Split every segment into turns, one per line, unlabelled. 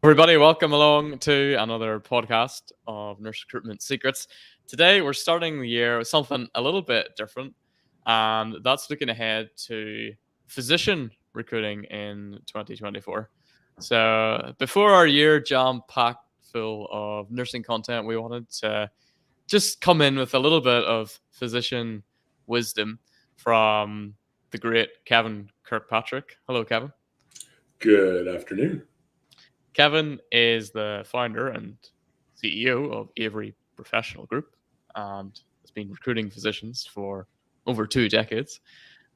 Everybody, welcome along to another podcast of Nurse Recruitment Secrets. Today, we're starting the year with something a little bit different, and that's looking ahead to physician recruiting in 2024. So, before our year jam packed full of nursing content, we wanted to just come in with a little bit of physician wisdom from the great Kevin Kirkpatrick. Hello, Kevin.
Good afternoon.
Kevin is the founder and CEO of Avery Professional Group and has been recruiting physicians for over 2 decades.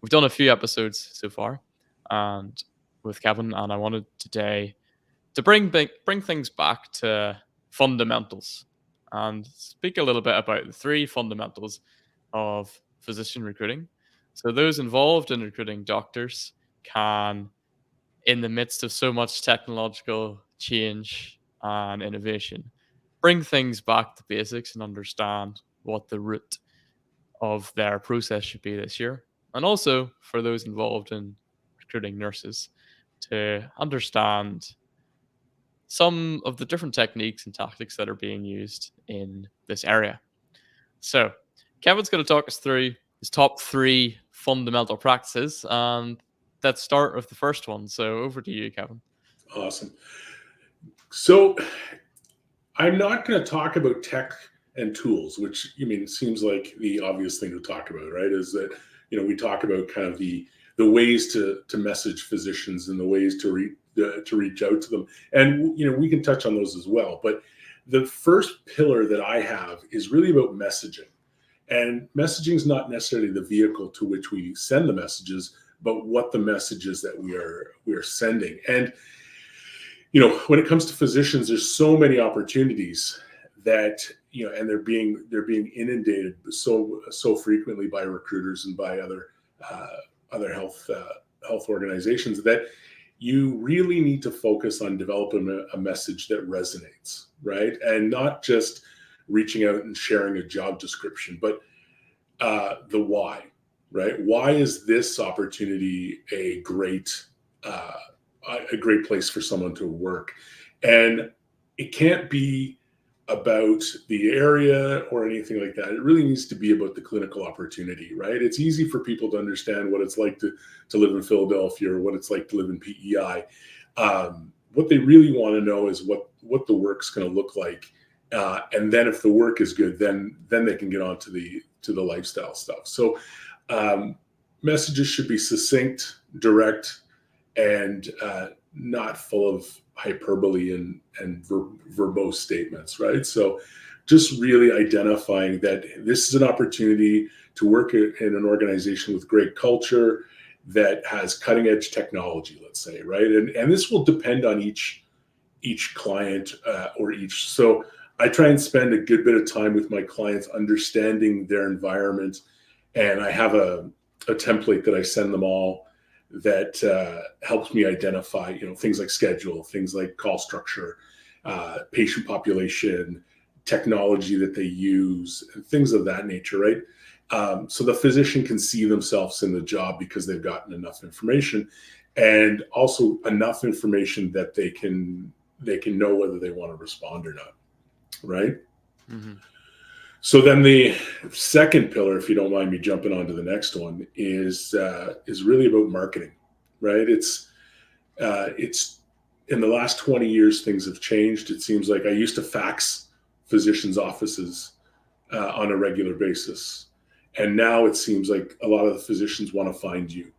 We've done a few episodes so far and with Kevin, and I wanted today to bring things back to fundamentals and speak a little bit about the three fundamentals of physician recruiting. So those involved in recruiting doctors can, in the midst of so much technological change and innovation, bring things back to basics and understand what the root of their process should be this year. And also for those involved in recruiting nurses to understand some of the different techniques and tactics that are being used in this area. So, Kevin's going to talk us through his top three fundamental practices, and let's start with the first one. So, over to you, Kevin.
Awesome. So I'm not going to talk about tech and tools, which seems like the obvious thing to talk about, right? Is that we talk about kind of the ways to message physicians and the ways to reach out to them, and we can touch on those as well. But the first pillar that I have is really about messaging, and messaging is not necessarily the vehicle to which we send the messages, but what the messages that we are sending. And when it comes to physicians, there's so many opportunities that and they're being inundated so frequently by recruiters and by other health organizations that you really need to focus on developing a message that resonates, right? And not just reaching out and sharing a job description, but the why, right? Why is this opportunity a great place for someone to work? And it can't be about the area or anything like that. It really needs to be about the clinical opportunity, right? It's easy for people to understand what it's like to live in Philadelphia or what it's like to live in PEI. What they really want to know is what the work's going to look like. And then if the work is good, then they can get on to the lifestyle stuff. So messages should be succinct, direct, and not full of hyperbole and verbose statements, right? So just really identifying that this is an opportunity to work in an organization with great culture that has cutting edge technology, let's say, right? And this will depend on each client or each. So I try and spend a good bit of time with my clients understanding their environment, and I have a template that I send them all that helps me identify, things like schedule, things like call structure, patient population, technology that they use, and things of that nature, right? So the physician can see themselves in the job because they've gotten enough information, and also enough information that they can know whether they want to respond or not, right? Mm-hmm. So then the second pillar, if you don't mind me jumping on to the next one, is really about marketing, right? It's in the last 20 years, things have changed. It seems like I used to fax physicians' offices on a regular basis. And now it seems like a lot of the physicians want to find you,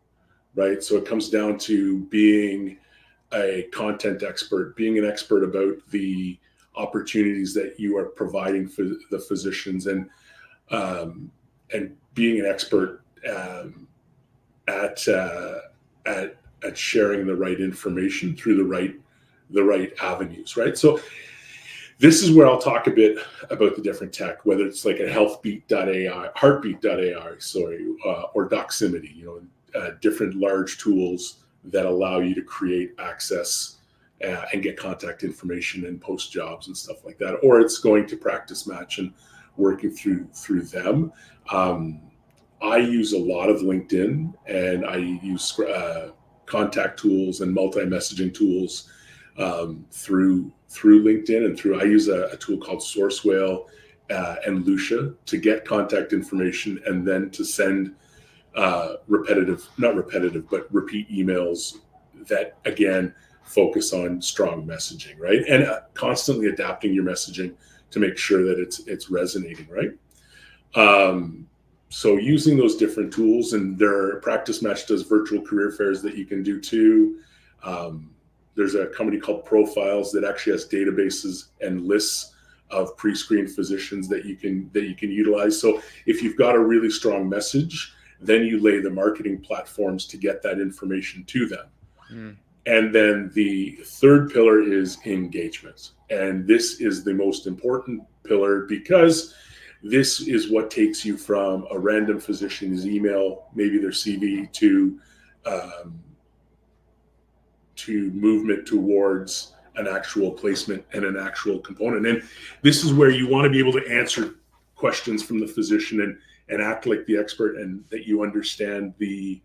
right? So it comes down to being a content expert, being an expert about the opportunities that you are providing for the physicians, and being an expert at sharing the right information through the right avenues, right? So this is where I'll talk a bit about the different tech, whether it's like a heartbeat.ai, or Doximity, different large tools that allow you to create access and get contact information and post jobs and stuff like that, or it's going to Practice Match and working through them. I use a lot of LinkedIn, and I use contact tools and multi-messaging tools through LinkedIn and through, I use a tool called Sourcewell and Lucia to get contact information and then to send not repetitive, but repeat emails that, again, focus on strong messaging, right? And constantly adapting your messaging to make sure that it's resonating, right? So using those different tools, and their Practice Match does virtual career fairs that you can do too. There's a company called Profiles that actually has databases and lists of pre-screened physicians that you can utilize. So if you've got a really strong message, then you lay the marketing platforms to get that information to them. Mm. And then the third pillar is engagement. And this is the most important pillar because this is what takes you from a random physician's email, maybe their CV, to movement towards an actual placement and an actual component. And this is where you want to be able to answer questions from the physician and act like the expert, and that you understand the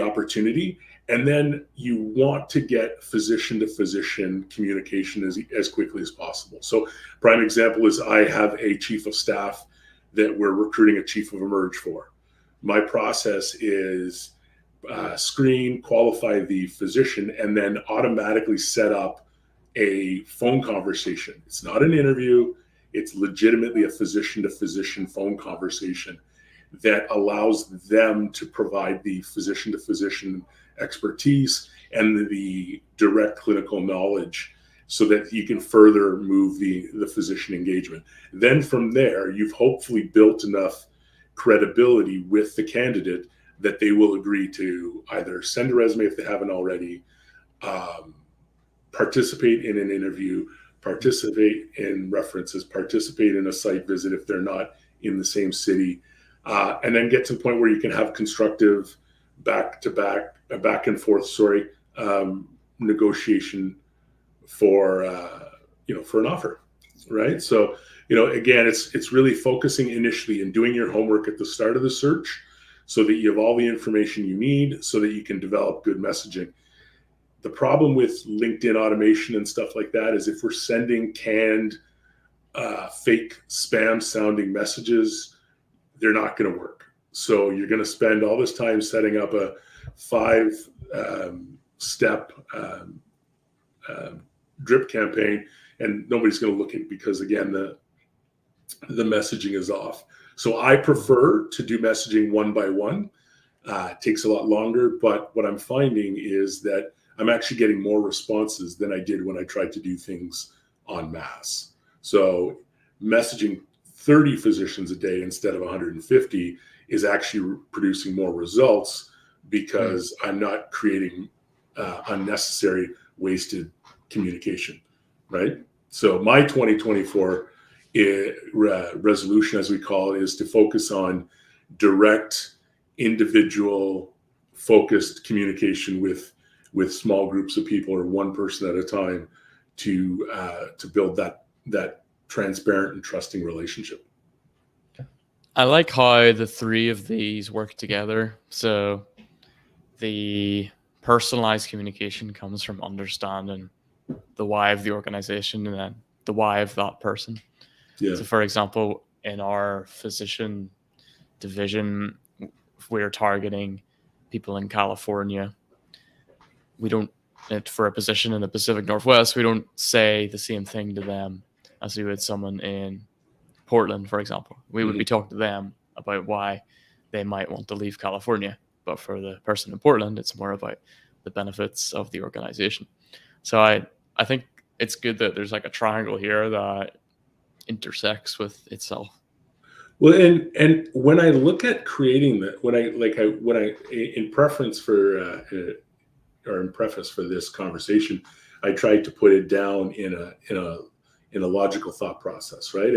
opportunity. And then you want to get physician to physician communication as quickly as possible. So prime example is I have a chief of staff that we're recruiting a chief of emerge for. My process is screen, qualify the physician, and then automatically set up a phone conversation. It's not an interview. It's legitimately a physician to physician phone conversation that allows them to provide the physician to physician expertise and the direct clinical knowledge so that you can further move the physician engagement. Then from there, you've hopefully built enough credibility with the candidate that they will agree to either send a resume if they haven't already, participate in an interview, participate in references, participate in a site visit if they're not in the same city, and then get to the point where you can have constructive back and forth negotiation for an offer, right? So again, it's really focusing initially and doing your homework at the start of the search so that you have all the information you need so that you can develop good messaging. The problem with LinkedIn automation and stuff like that is if we're sending canned, fake spam sounding messages, they're not going to work. So you're going to spend all this time setting up a 5-step drip campaign, and nobody's going to look at it because, again, the messaging is off. So I prefer to do messaging one by one. It takes a lot longer, but what I'm finding is that I'm actually getting more responses than I did when I tried to do things en masse. So messaging 30 physicians a day instead of 150 is actually producing more results because I'm not creating unnecessary wasted communication, right? So my 2024 resolution, as we call it, is to focus on direct, individual, focused communication with small groups of people or one person at a time to build that transparent and trusting relationship.
I like how the three of these work together. So the personalized communication comes from understanding the why of the organization and then the why of that person. Yeah. So for example, in our physician division, if we're targeting people in California, we don't, for a position in the Pacific Northwest, we don't say the same thing to them as we would someone in Portland, for example. We would be talking to them about why they might want to leave California. But for the person in Portland, it's more about the benefits of the organization. So I think it's good that there's like a triangle here that intersects with itself.
Well, and when I look at creating that, in preface for this conversation, I tried to put it down in a logical thought process, right?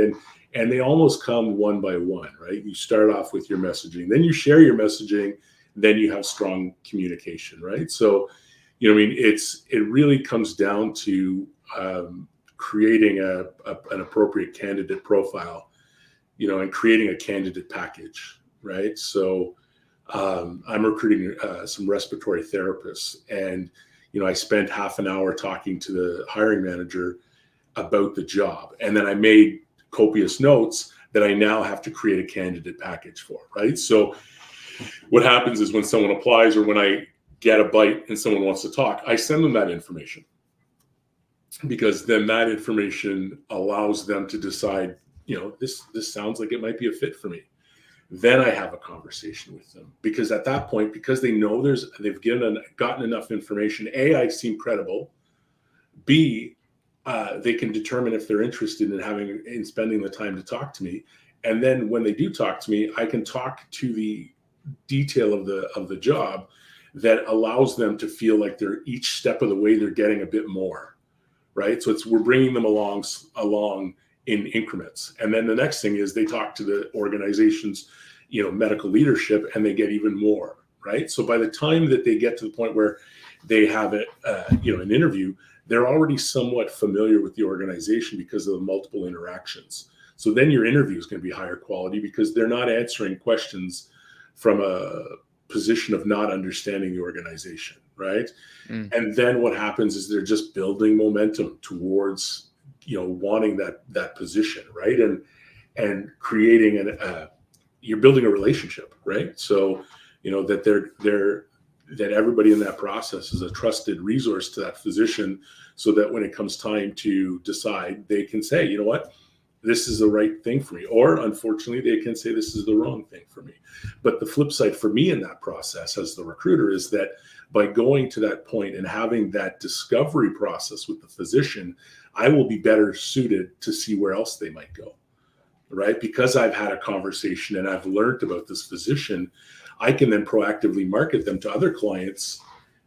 And they almost come one by one, right? You start off with your messaging, then you share your messaging, then you have strong communication, right? So, it really comes down to creating an appropriate candidate profile, and creating a candidate package, right? So I'm recruiting some respiratory therapists, and I spent half an hour talking to the hiring manager about the job. And then I made copious notes that I now have to create a candidate package for, right? So what happens is when someone applies or when I get a bite and someone wants to talk, I send them that information, because then that information allows them to decide, this sounds like it might be a fit for me. Then I have a conversation with them, because at that point, because they know they've gotten enough information, A, I seem credible, B, they can determine if they're interested in spending the time to talk to me. And then when they do talk to me, I can talk to the detail of the job that allows them to feel like they're each step of the way, they're getting a bit more, right? So we're bringing them along in increments. And then the next thing is they talk to the organization's, medical leadership, and they get even more, right? So by the time that they get to the point where they have an interview, they're already somewhat familiar with the organization because of the multiple interactions. So then your interview is going to be higher quality, because they're not answering questions from a position of not understanding the organization, right? And then what happens is they're just building momentum towards, wanting that position, right? And creating you're building a relationship, right? So, that everybody in that process is a trusted resource to that physician, so that when it comes time to decide, they can say, you know what, this is the right thing for me. Or unfortunately, they can say this is the wrong thing for me. But the flip side for me in that process as the recruiter is that by going to that point and having that discovery process with the physician, I will be better suited to see where else they might go, right? Because I've had a conversation and I've learned about this physician, I can then proactively market them to other clients,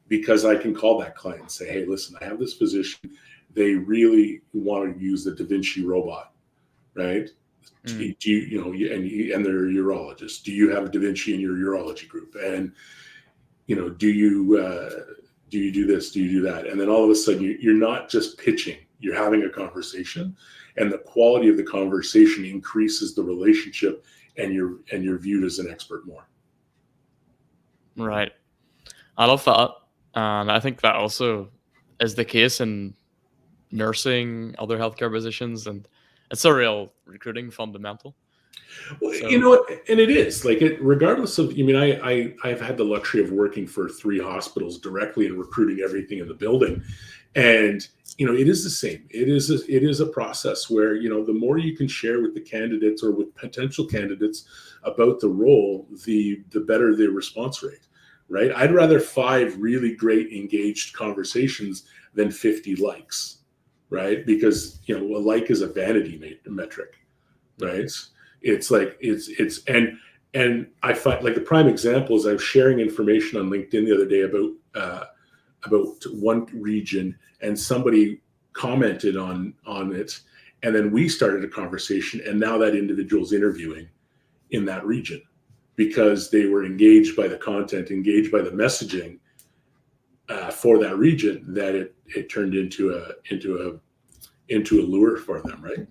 because I can call that client and say, hey, listen, I have this physician. They really want to use the Da Vinci robot, right? Do you, and they're a urologist. Do you have a Da Vinci in your urology group? And, do you do this? Do you do that? And then all of a sudden you're not just pitching, you're having a conversation, and the quality of the conversation increases the relationship, and you're viewed as an expert more.
Right. I love that. And I think that also is the case in nursing, other healthcare positions, and it's a real recruiting fundamental.
Well, and it is like regardless of, I've had the luxury of working for 3 hospitals directly and recruiting everything in the building. And, it is the same. It is a process where, the more you can share with the candidates or with potential candidates about the role, the better the response rate, right? I'd rather 5 really great engaged conversations than 50 likes, right? Because, a like is a vanity metric, right? It's like, and I find, like, the prime example is I was sharing information on LinkedIn the other day about one region, and somebody commented on it, and then we started a conversation, and now that individual's interviewing in that region because they were engaged by the content, engaged by the messaging for that region, that it turned into a lure for them, right?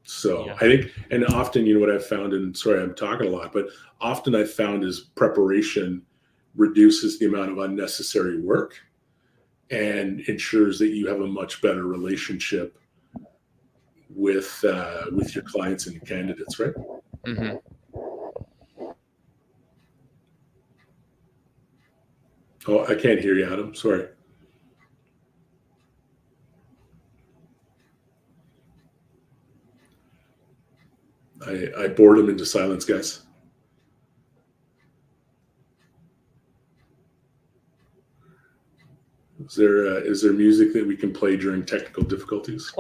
So yeah. I think, and often, what I've found, and sorry, I'm talking a lot, but often I've found is preparation reduces the amount of unnecessary work and ensures that you have a much better relationship with your clients and your candidates, right?
Mm-hmm.
Oh, I can't hear you, Adam. Sorry. I bored him into silence, guys. Is there music that we can play during technical difficulties?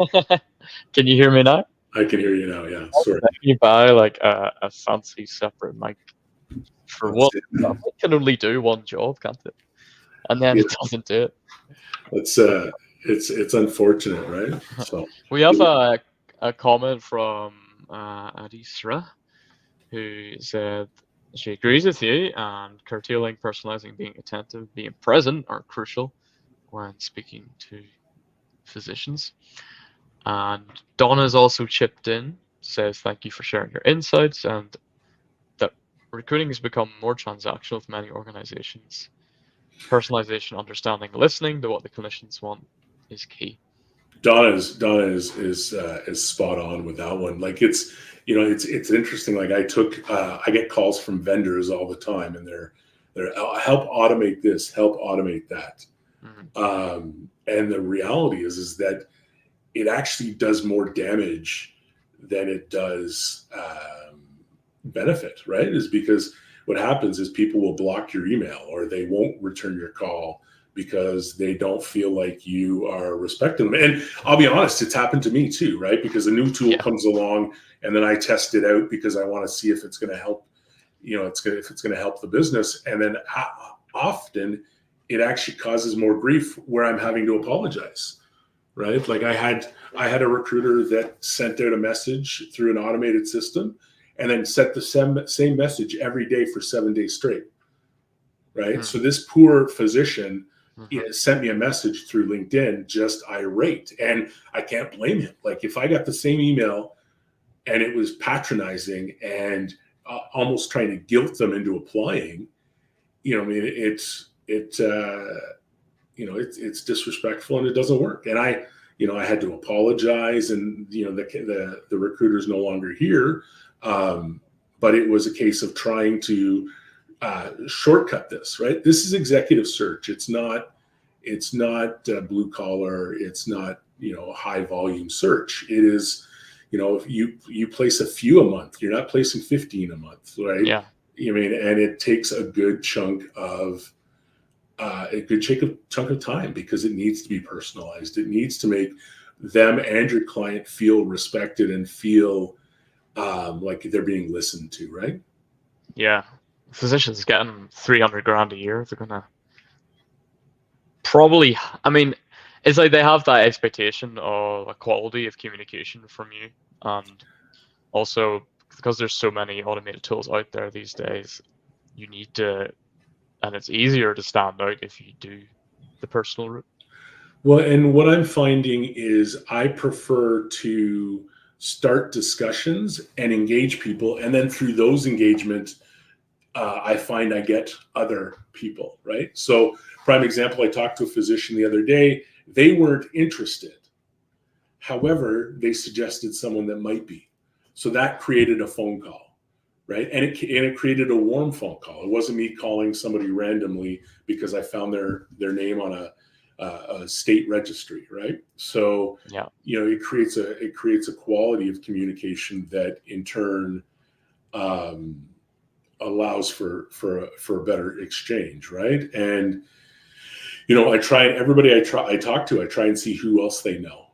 Can you hear me now?
I can hear you now. Yeah. Sorry.
You buy like a fancy separate mic for what? It can only do one job, can't it? And then it doesn't do it.
It's unfortunate, right? So
we have a comment from Adisra, who said she agrees with you, and curtailing, personalizing, being attentive, being present are crucial when speaking to physicians. And Donna's also chipped in, says thank you for sharing your insights, and that recruiting has become more transactional with many organizations. Personalization, understanding, listening to what the clinicians want is key.
Donna is spot on with that one. Like it's interesting. Like I get calls from vendors all the time, and they're help automate this, help automate that. And the reality is that it actually does more damage than it does benefit, right? Is because what happens is people will block your email or they won't return your call because they don't feel like you are respecting them. And I'll be honest, it's happened to me too, right? Because a new tool comes along and then I test it out because I want to see if it's going to help, if it's going to help the business. And then often it actually causes more grief where I'm having to apologize, right? Like I had a recruiter that sent out a message through an automated system and then sent the same message every day for 7 days straight, right? So this poor physician sent me a message through LinkedIn, just irate. And I can't blame him. Like if I got the same email and it was patronizing and almost trying to guilt them into applying, it's disrespectful and it doesn't work. And I had to apologize, and the recruiter's no longer here. But it was a case of trying to shortcut this, right? This is executive search. It's not blue collar. It's not high volume search. It is if you place a few a month, you're not placing 15 a month, right?
Yeah.
And it takes a good chunk of time because it needs to be personalized. It needs to make them and your client feel respected and feel like they're being listened to, right?
Yeah. Physicians getting 300 grand a year, they're gonna probably, it's like they have that expectation of a quality of communication from you, and also because there's so many automated tools out there these days, you need to, and it's easier to stand out if you do the personal route.
Well, and what I'm finding is I prefer to start discussions and engage people, and then through those engagements, I find I get other people, right? So, prime example, I talked to a physician the other day. They weren't interested. However, they suggested someone that might be. So that created a phone call, right? And it created a warm phone call. It wasn't me calling somebody randomly because I found their name on a state registry, right? So it creates a quality of communication that in turn allows for a better exchange, right? And I talk to, I try and see who else they know,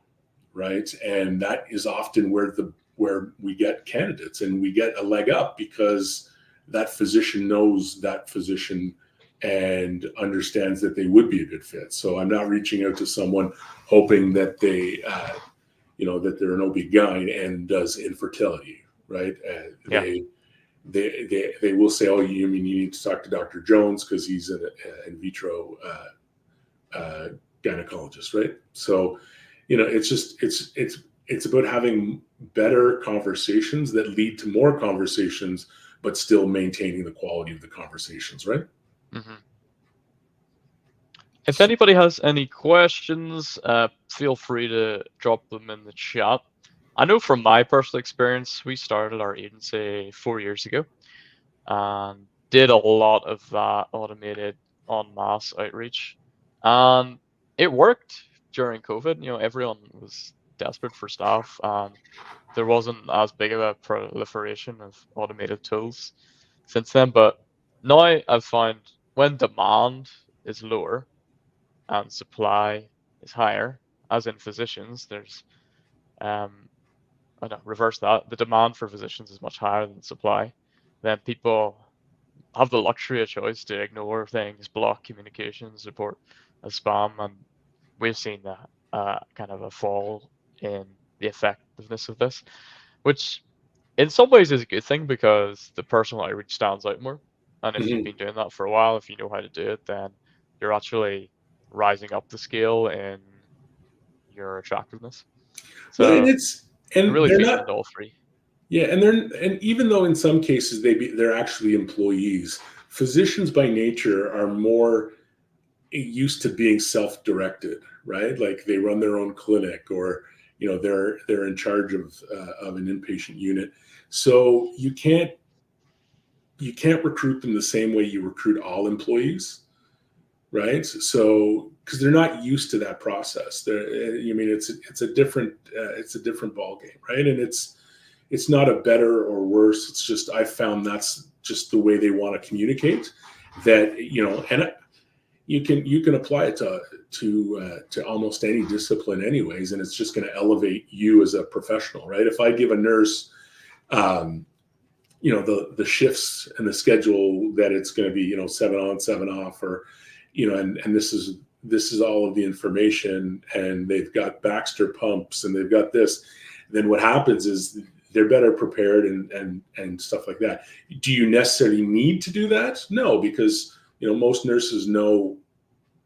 right? And that is often where we get candidates and we get a leg up because that physician knows that physician and understands that they would be a good fit. So I'm not reaching out to someone hoping that they, that they're an OB-GYN and does infertility, right? They will say, oh, you need to talk to Dr. Jones because he's an in vitro gynecologist, right? So, it's about having better conversations that lead to more conversations, but still maintaining the quality of the conversations, right?
If anybody has any questions, feel free to drop them in the chat. I know from my personal experience, we started our agency 4 years ago and did a lot of that automated en masse outreach. And it worked during COVID. Everyone was desperate for staff and there wasn't as big of a proliferation of automated tools since then. But now I've found when demand is lower and supply is higher, as in physicians, there's reverse that. The demand for physicians is much higher than supply. Then people have the luxury of choice to ignore things, block communications, report as spam, and we've seen kind of a fall in the effectiveness of this, which in some ways is a good thing because the personal outreach stands out more. And if you've been doing that for a while, if you know how to do it, then you're actually rising up the scale in your attractiveness. So really feeding into all three.
Yeah, and even though in some cases they're actually employees, physicians by nature are more used to being self-directed, right? Like they run their own clinic, or they're in charge of an inpatient unit. So you can't recruit them the same way you recruit all employees, right? So because they're not used to that process. It's a different ball game, right? And it's not a better or worse. It's just I found that's just the way they want to communicate. That and you can apply it to almost any discipline, anyways, and it's just going to elevate you as a professional, right? If I give a nurse, the shifts and the schedule that it's going to be 7 on 7 off, or and this is all of the information, and they've got Baxter pumps and they've got this, then what happens is they're better prepared and stuff like that. Do you necessarily need to do that? No, because most nurses know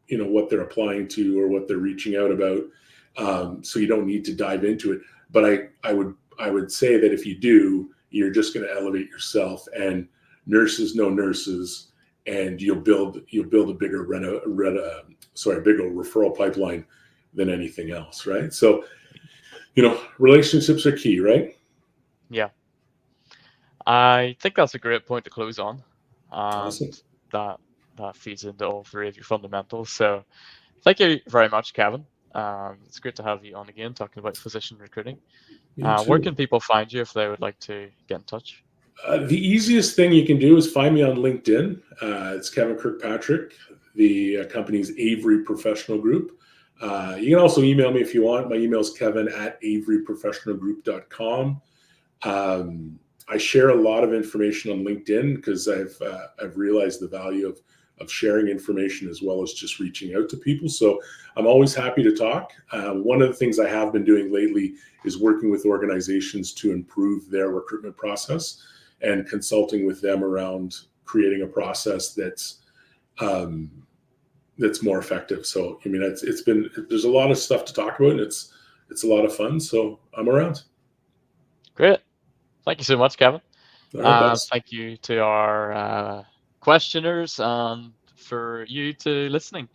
what they're applying to or what they're reaching out about, so you don't need to dive into it. But I would say that if you do, you're just going to elevate yourself, and nurses know nurses, and you'll build a bigger bigger referral pipeline than anything else, right? So relationships are key, right?
Yeah, I think that's a great point to close on, and
Awesome.
that feeds into all three of your fundamentals. So thank you very much, Kevin. It's great to have you on again talking about physician recruiting. Where can people find you if they would like to get in touch?
The easiest thing you can do is find me on LinkedIn. It's Kevin Kirkpatrick. The company's Avery Professional Group. You can also email me if you want. My email is kevin@averyprofessionalgroup.com. I share a lot of information on LinkedIn because I've realized the value of sharing information as well as just reaching out to people. So I'm always happy to talk. One of the things I have been doing lately is working with organizations to improve their recruitment process and consulting with them around creating a process that's more effective. So there's a lot of stuff to talk about, and it's a lot of fun. So I'm around.
Great. Thank you so much, Kevin.
All right,
thank you to our questioners and for you to listening.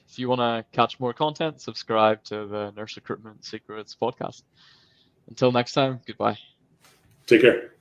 If you want to catch more content, subscribe to the Nurse Recruitment Secrets podcast. Until next time, goodbye.
Take care.